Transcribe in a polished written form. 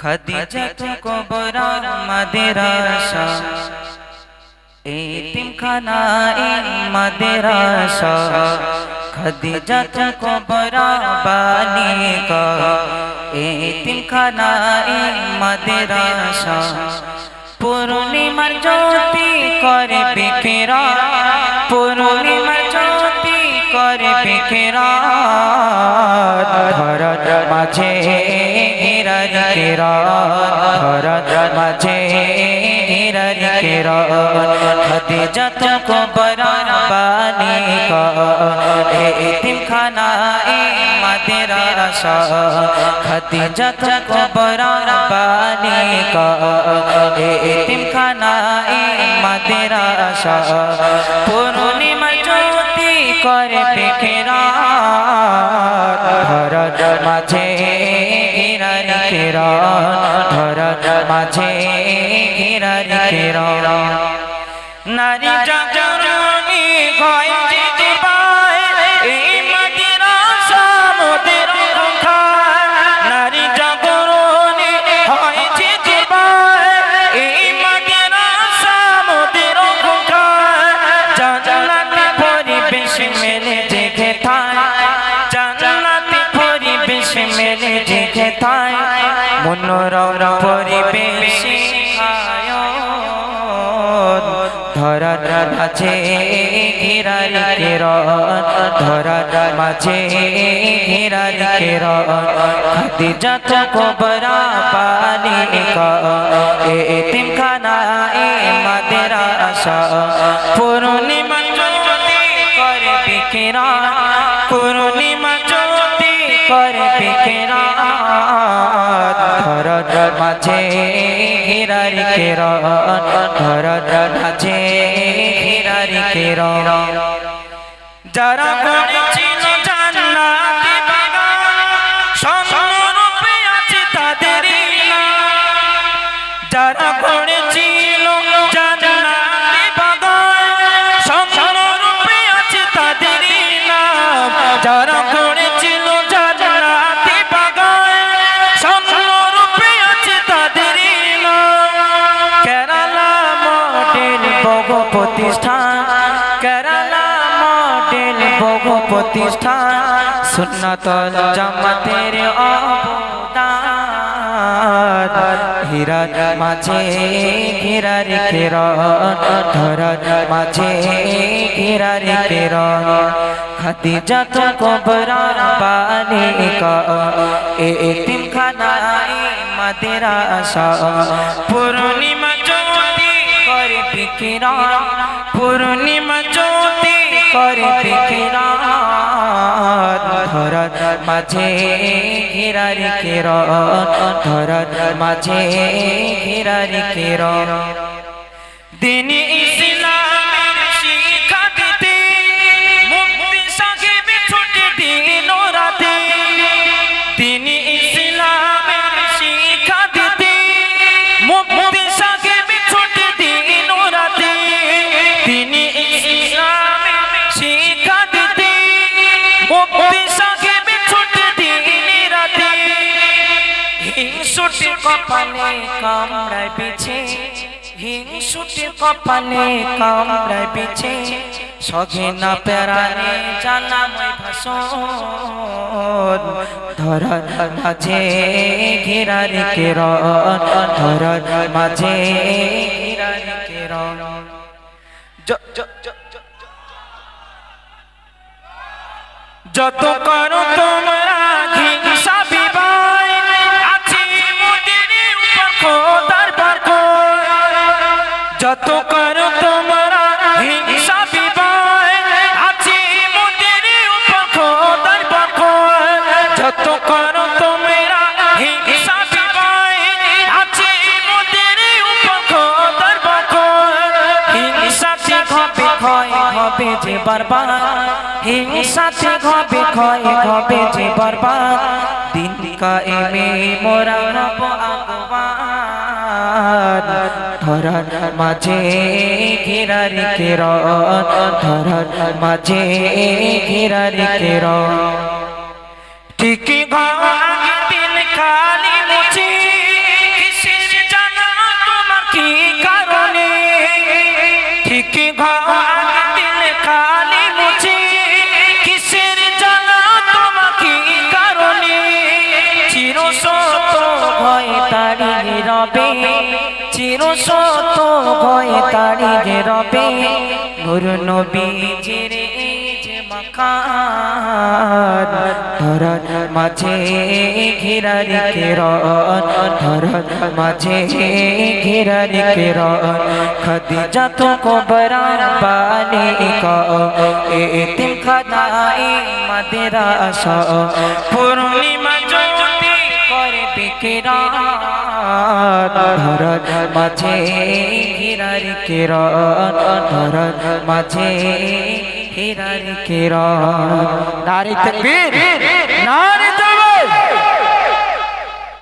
খাদিজাত কুবরা মাদ্রাসা এতিমখানায়ে মাদ্রাসা খাদিজাত কুবরা বালিকা এতিমখানায়ে মাদ্রাসা পূর্ণিমার জ্যোতি করে বিকিরা পূর্ণিমার জ্যোতি করে বিকিরা ধরার মাঝে হীরার কিরণ ধরার মাঝে হীরার কিরণ খাদিজাত কুবরা বালিকা এতিমখানায়ে মাদ্রাসা খাদিজাত কুবরা বালিকা এতিমখানায়ে মাদ্রাসা পূর্ণিমার জ্যোতি করে বিকিরা ধরার মাঝে হীরার কিরণ ধরার মাঝে হীরার কিরণ নারী জাগরণী হয় জিতবায় এই মাদ্রাসা মোদের মুখার নারী জাগরণী হয় জিতবায় এই মাদ্রাসা মোদের মুখার জান্নাতি পরিবেশ মেলে দেখে থাই জান্নাতি পরিবেশ মেলে দেখে থাই মনোরম পরিবেশ ধরার মাঝে হীরার কিরণ ধরার মাঝে হীরার কিরণ খাদিজাত কুবরা বালিকা এতিমখানায়ে মাদ্রাসা পূর্ণিমা জ্যোতি করে বিকিরা পূর্ণিমা জ্যোতি করে বিকিরা ধরার মাঝে হীরার কিরণ ধরার মাঝে হীরার কিরণ যারা গড়েছিল জান্নাতি বাগান স্বর্ণরূপে আছে তাদের নাম যারা গড়েছিল জান্নাতি বাগান স্বর্ণরূপে আছে তাদের নাম যারা গড়েছিল জান্নাতি বাগান স্বর্ণরূপে আছে তাদের নাম কেরালা মডেল বঙ্গ প্রতিষ্ঠান কেরালা মডেল বঙ্গ প্রতিষ্ঠান সুন্নাতুল জামাতের অবদান হীরার মাঝে হীরার কিরণ ধরার মাঝে হীরার কিরণ খাদিজাত কুবরা বালিকা এতিমখানায়ে মাদ্রাসা পূর্ণিমা জ্যোতি করে বিকিরা পূর্ণিমা জ্যোতি করে বিকিরা ধরার মাঝে হীরার কিরণ ধরার মাঝে হীরার কিরণ দ্বীনে ইসলামের শিক্ষা দিতে মুফতি সাহেব ছুটে দিন রাতে দ্বীনে ইসলামের শিক্ষা দিতে মুফতি সাহেব ছুটে দিন রাতে দ্বীনে ইসলামের শিক্ষা দিতে মুফতি সাহেব ছুটে দিন রাতে হিংসুটে কপালে কামড়ায় পিছে হিংসুটে কপালে কামড়ায় পিছে সগে না পেরানে জানাময় ভাষণ ধরার মাঝে হীরার কিরণ ধরার মাঝে হীরার কিরণ যত করো তোমরা হিংসা বিবাদ আছে মোদের উপর খোদার বরকত যত করো তোমরা হিংসা বিবাদ আছে মোদের উপর খোদার বরকত যত করো তোমরা হিংসা বিবাদ আছে মোদের উপর খোদার বরকত হিংসাতে হবে ক্ষয় হবে যে বরবাদ হিংসাতে হবে ক্ষয় হবে যে বরবাদ দিন কায়েমে মোরা হব আগুয়ান ধরার মাঝে হীরার কিরণ ধরার মাঝে হীরার কিরণ ঠিকই ভাঙে দিন খালি মুছে চিরসত ভয় তাড়িয়ে রবে, চিরসত ভয় তাড়িয়ে রবে, নূর নবীজির এই যে মাকান, ধরার মাঝে ঘেরা রেখে রন, ধরার মাঝে ঘেরা রেখে রন, খাদিজা তো কুবরা বালিকা, এতিম খানায়ে মাদ্রাসা, পূর্ণিমা জ্যোতি করে বিকিরণ, ধরার মাঝে ঘেরা রেখে রন, ধরার মাঝে ঘেরা রেখে রন। নারী তাকবীর, নারী